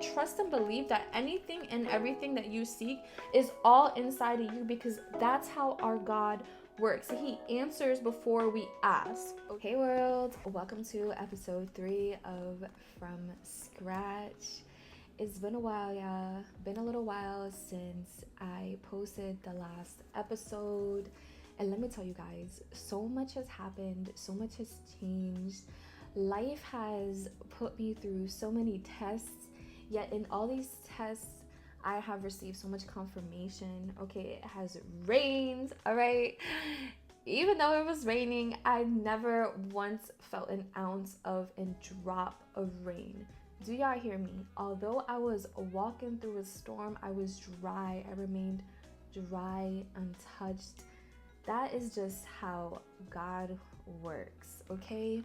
trust and believe that anything and everything that you seek is all inside of you, because that's how our God works. He answers before we ask. Okay, world, welcome to episode 3 of From Scratch. It's been a while, y'all. Been a little while since I posted the last episode. And let me tell you guys, so much has happened, so much has changed. Life has put me through so many tests, yet in all these tests, I have received so much confirmation. Okay, it has rained, all right? Even though it was raining, I never once felt an ounce of a drop of rain. Do y'all hear me? Although I was walking through a storm, I was dry. I remained dry, untouched. That is just how God works, okay?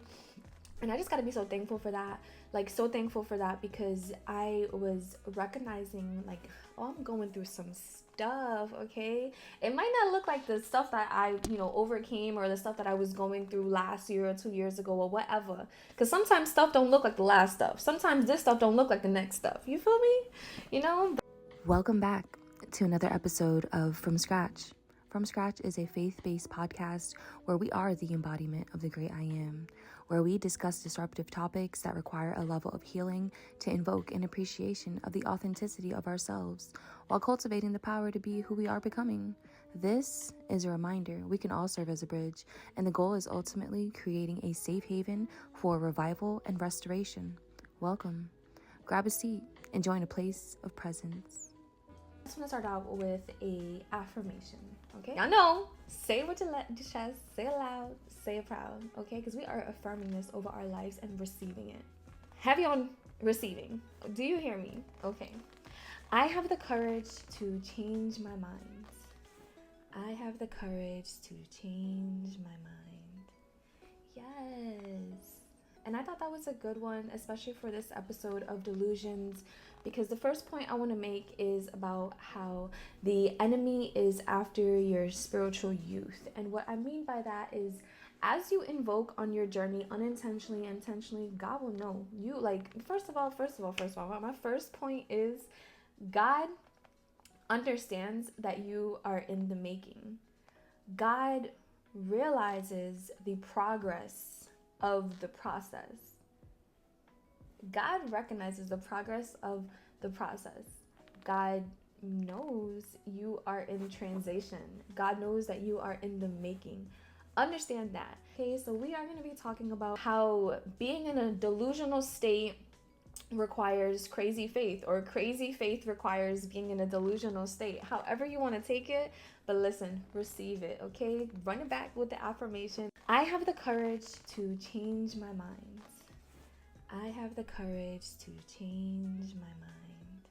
And I just gotta be so thankful for that. Like, so thankful for that, because I was recognizing, like, oh, I'm going through some stuff, okay? It might not look like the stuff that I, overcame, or the stuff that I was going through last year or 2 years ago or whatever. Because sometimes stuff don't look like the last stuff. Sometimes this stuff don't look like the next stuff. You feel me? Welcome back to another episode of From Scratch. From Scratch is a faith-based podcast where we are the embodiment of the great I am, where we discuss disruptive topics that require a level of healing to invoke an appreciation of the authenticity of ourselves while cultivating the power to be who we are becoming. This is a reminder we can all serve as a bridge, and the goal is ultimately creating a safe haven for revival and restoration. Welcome. Grab a seat and join a place of presence. I just want to start out with a affirmation, okay? Y'all know, say it with your chest, say it loud, say it proud, okay? Because we are affirming this over our lives and receiving it. Heavy on receiving. Do you hear me? Okay. I have the courage to change my mind. I have the courage to change my mind. Yes. And I thought that was a good one, especially for this episode of Delusions, because the first point I want to make is about how the enemy is after your spiritual youth. And what I mean by that is, as you invoke on your journey unintentionally, intentionally, God will know. You, first of all, my first point is God understands that you are in the making. God realizes the progress of the process. God recognizes the progress of the process. God knows you are in transition. God knows that you are in the making. Understand that. Okay, so we are going to be talking about how being in a delusional state requires crazy faith, or crazy faith requires being in a delusional state. However you want to take it, but listen, receive it, okay? Run it back with the affirmation. I have the courage to change my mind. I have the courage to change my mind.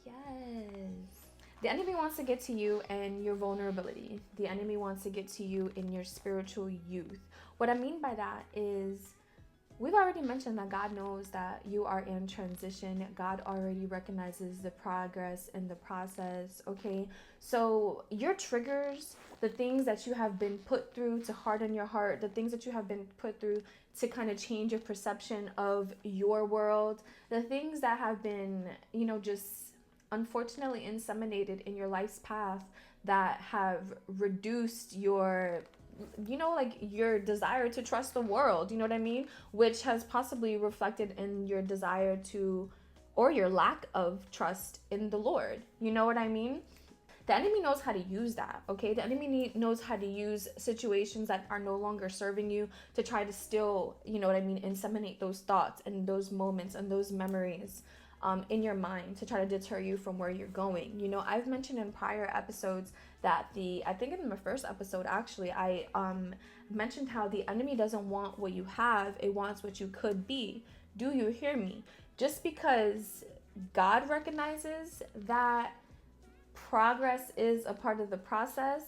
Yes. The enemy wants to get to you in your vulnerability. The enemy wants to get to you in your spiritual youth. What I mean by that is, we've already mentioned that God knows that you are in transition. God already recognizes the progress and the process, okay? So your triggers, the things that you have been put through to harden your heart, the things that you have been put through to kind of change your perception of your world, the things that have been, just unfortunately inseminated in your life's path that have reduced your your desire to trust the world, you know what I mean? Which has possibly reflected in your desire to, or your lack of trust in the Lord. You know what I mean? The enemy knows how to use that, okay? The enemy knows how to use situations that are no longer serving you to try to still, inseminate those thoughts and those moments and those memories in your mind to try to deter you from where you're going. I've mentioned in prior episodes that I think in my first episode, actually, I mentioned how the enemy doesn't want what you have, it wants what you could be. Do you hear me? Just because God recognizes that progress is a part of the process,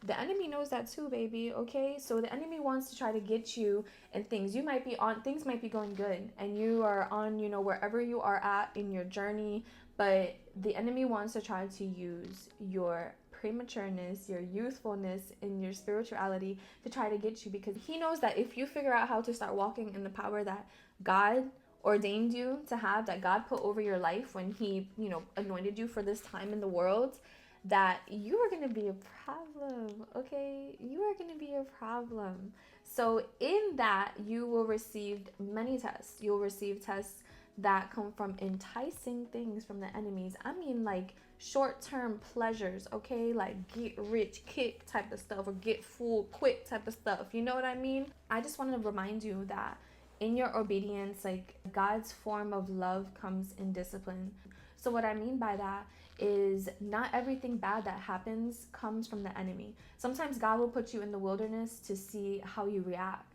the enemy knows that too, baby, okay? So the enemy wants to try to get you in things. Things might be going good, and you are on, wherever you are at in your journey, but the enemy wants to try to use your prematureness, your youthfulness, and your spirituality to try to get you, because he knows that if you figure out how to start walking in the power that God ordained you to have, that God put over your life when he, anointed you for this time in the world, that you are going to be a problem, okay? You are going to be a problem. So in that, you will receive many tests. You'll receive tests that come from enticing things from the enemies. I mean, like short-term pleasures, okay? Like get rich quick type of stuff, or get full quick type of stuff. You know what I mean? I just wanted to remind you that in your obedience, like God's form of love comes in discipline. So what I mean by that is not everything bad that happens comes from the enemy. Sometimes God will put you in the wilderness to see how you react.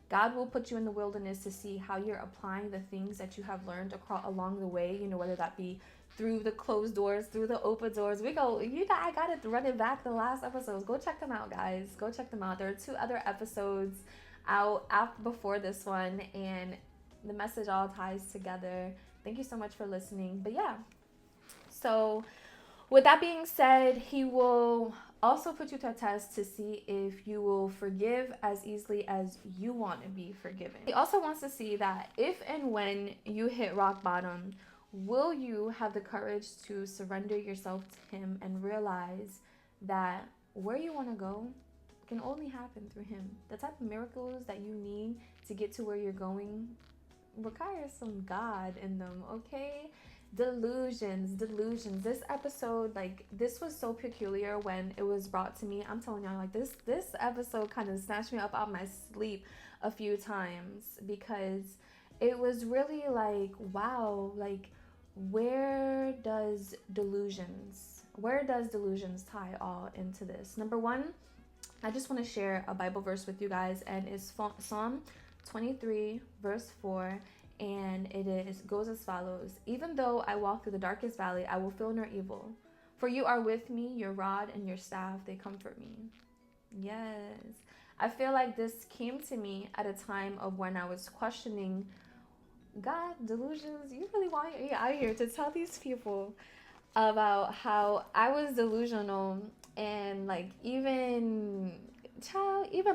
God will put you in the wilderness to see how you're applying the things that you have learned along the way, whether that be through the closed doors, through the open doors. I got to run it back the last episodes. Go check them out, guys. Go check them out. There are 2 other episodes out before this one, and the message all ties together. Thank you so much for listening. But yeah, so with that being said, he will also put you to a test to see if you will forgive as easily as you want to be forgiven. He also wants to see that if and when you hit rock bottom, will you have the courage to surrender yourself to him and realize that where you want to go can only happen through him. The type of miracles that you need to get to where you're going requires some God in them, okay? Delusions. This episode, this was so peculiar when it was brought to me. I'm telling y'all, this episode kind of snatched me up out of my sleep a few times, because it was really wow, where does delusions tie all into this? Number one, I just want to share a Bible verse with you guys, and it's Psalm 23 verse 4. And goes as follows: even though I walk through the darkest valley, I will feel no evil, for you are with me. Your rod and your staff, they comfort me. Yes, I feel like this came to me at a time of when I was questioning God. Delusions, you really want me out here to tell these people about how I was delusional, and even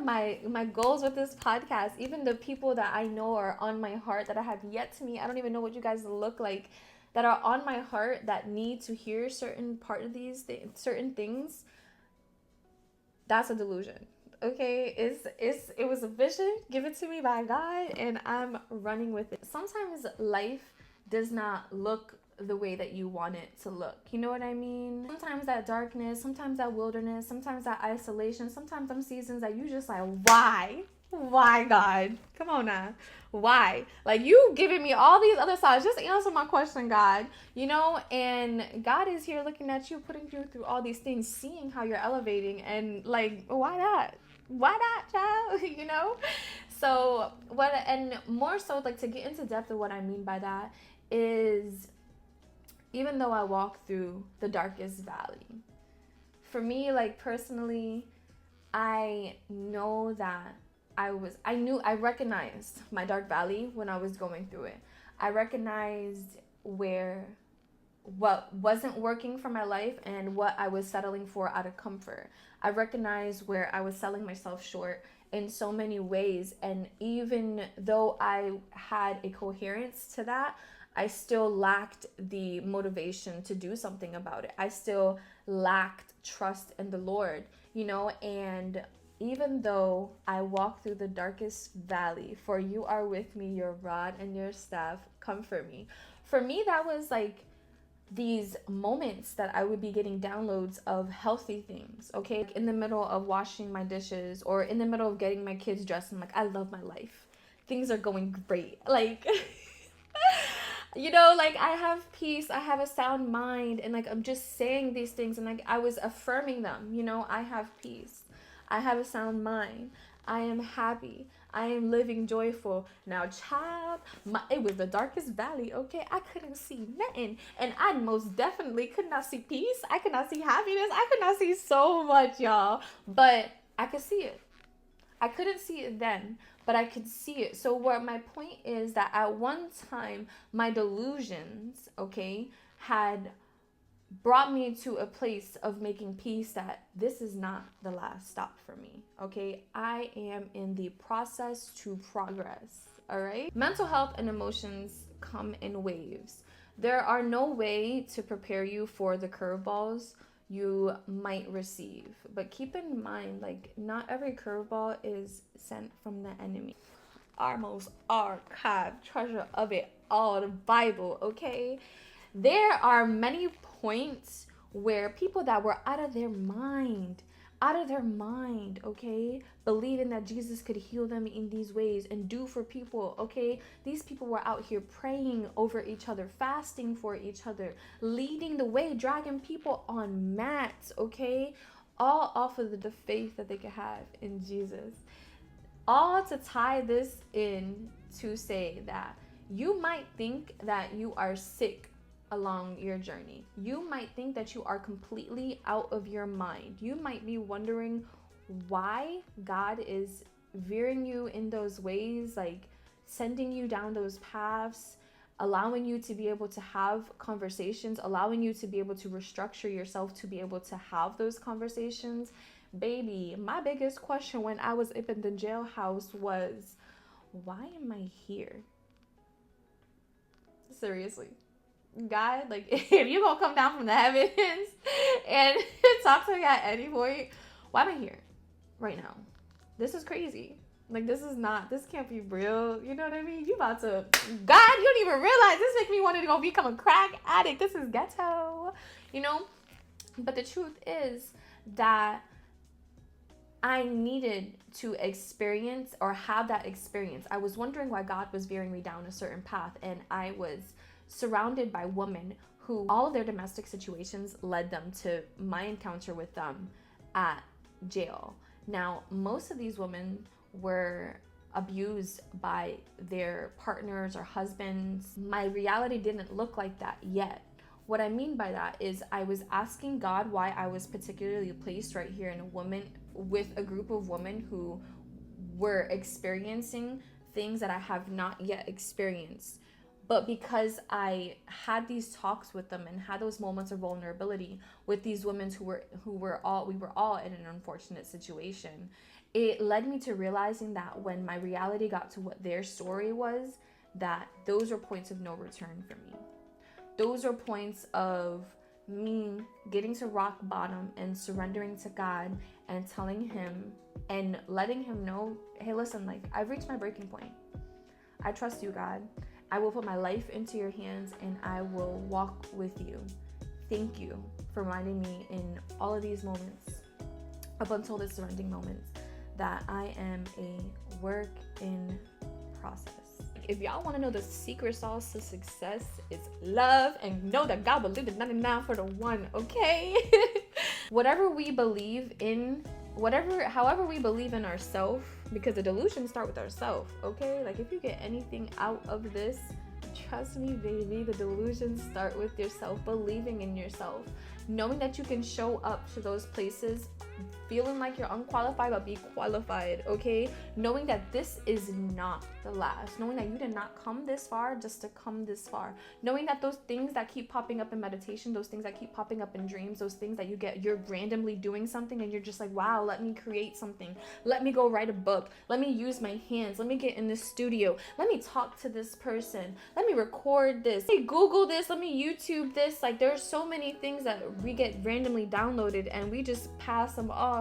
my goals with this podcast, even the people that I know are on my heart that I have yet to meet. I don't even know what you guys look like, that are on my heart, that need to hear certain certain things. That's a delusion, okay? It was a vision given to me by God, and I'm running with it. Sometimes life does not look the way that you want it to look. You know what I mean? Sometimes that darkness, sometimes that wilderness, sometimes that isolation, sometimes them seasons that you just like, why? Why, God? Come on now. Why? You giving me all these other sides. Just answer my question, God. And God is here looking at you, putting you through all these things, seeing how you're elevating, and why not? Why not, child? So and more so, to get into depth of what I mean by that is, even though I walk through the darkest valley, for me, personally, I know that I recognized my dark valley when I was going through it. I recognized what wasn't working for my life and what I was settling for out of comfort. I recognized where I was selling myself short in so many ways. And even though I had a coherence to that, I still lacked the motivation to do something about it. I still lacked trust in the Lord, and even though I walk through the darkest valley, for you are with me, your rod and your staff comfort me. For me, that was these moments that I would be getting downloads of healthy things, okay? In the middle of washing my dishes, or in the middle of getting my kids dressed, I'm I love my life. Things are going great. I have peace, I have a sound mind, and I'm just saying these things, and I was affirming them, I have peace, I have a sound mind, I am happy, I am living joyful. Now, child, it was the darkest valley, okay? I couldn't see nothing, and I most definitely could not see peace, I could not see happiness, I could not see so much, y'all, but I could see it. I couldn't see it then, but I could see it. So what my point is, that at one time, my delusions, okay, had brought me to a place of making peace, that this is not the last stop for me, okay? I am in the process to progress, all right? Mental health and emotions come in waves. There are no way to prepare you for the curveballs you might receive. But keep in mind, like, not every curveball is sent from the enemy. Our most archived treasure of it all, the Bible, okay? There are many points where people that were out of their mind, okay, believing that Jesus could heal them in these ways and do for people, okay? These people were out here praying over each other, fasting for each other, leading the way, dragging people on mats, okay? All off of the faith that they could have in Jesus. All to tie this in to say that you might think that you are sick along your journey. You might think that you are completely out of your mind. You might be wondering why God is veering you in those ways, like sending you down those paths, allowing you to be able to have conversations, allowing you to be able to restructure yourself to be able to have those conversations. Baby, my biggest question when I was up in the jailhouse was, why am I here? Seriously. God, like, if you gonna come down from the heavens and talk to me at any point, why am I here right now? This is crazy. Like, this can't be real. You know what I mean? You about to, God, you don't even realize this make me want to go become a crack addict. This is ghetto, you know? But the truth is that I needed to experience or have that experience. I was wondering why God was veering me down a certain path, and I was surrounded by women who all of their domestic situations led them to my encounter with them at jail. Now, most of these women were abused by their partners or husbands. My reality didn't look like that yet. What I mean by that is I was asking God why I was particularly placed right here in a woman with a group of women who were experiencing things that I have not yet experienced. But because I had these talks with them and had those moments of vulnerability with these women we were all in an unfortunate situation, it led me to realizing that when my reality got to what their story was, that those were points of no return for me. Those are points of me getting to rock bottom and surrendering to God and telling him and letting him know, hey, listen, like, I've reached my breaking point. I trust you, God. I will put my life into your hands and I will walk with you. Thank you for reminding me in all of these moments, up until the surrendering moments, that I am a work in process. If y'all want to know the secret sauce to success, it's love, and know that God will leave the 99 for the one, okay? However we believe in ourselves, because the delusions start with ourselves, okay? Like, if you get anything out of this, trust me, baby, the delusions start with yourself, believing in yourself, knowing that you can show up to those places feeling like you're unqualified but be qualified, okay? Knowing that this is not the last, knowing that you did not come this far just to come this far, knowing that those things that keep popping up in meditation, those things that keep popping up in dreams, those things that you're randomly doing something and you're just like, wow, let me create something, let me go write a book, let me use my hands, let me get in the studio, let me talk to this person, let me record this, let me Google this, let me YouTube this. Like, there's so many things that we get randomly downloaded and we just pass them off,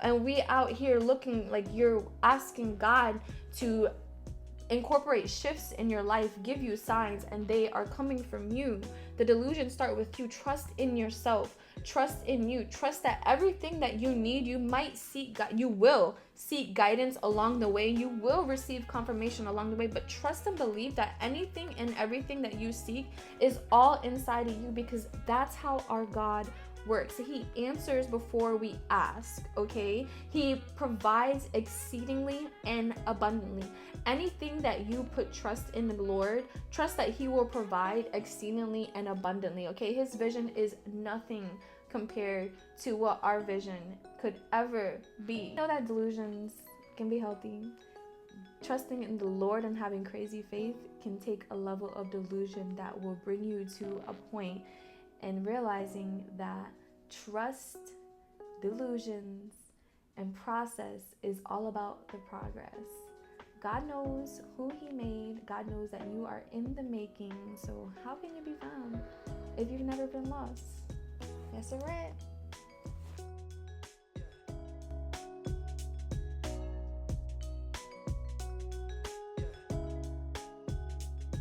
and we out here looking like you're asking God to incorporate shifts in your life, give you signs, and they are coming from you. The delusions start with you. Trust in yourself, trust in you, trust that everything that you need, you will seek guidance along the way, you will receive confirmation along the way, but trust and believe that anything and everything that you seek is all inside of you, because that's how our God works. He answers before we ask, okay? He provides exceedingly and abundantly. Anything that you put trust in the Lord, trust that he will provide exceedingly and abundantly, okay? His vision is nothing compared to what our vision could ever be. You know that delusions can be healthy. Trusting in the Lord and having crazy faith can take a level of delusion that will bring you to a point and realizing that trust, delusions, and process is all about the progress. God knows who He made. God knows that you are in the making. So how can you be found if you've never been lost? That's a wrap.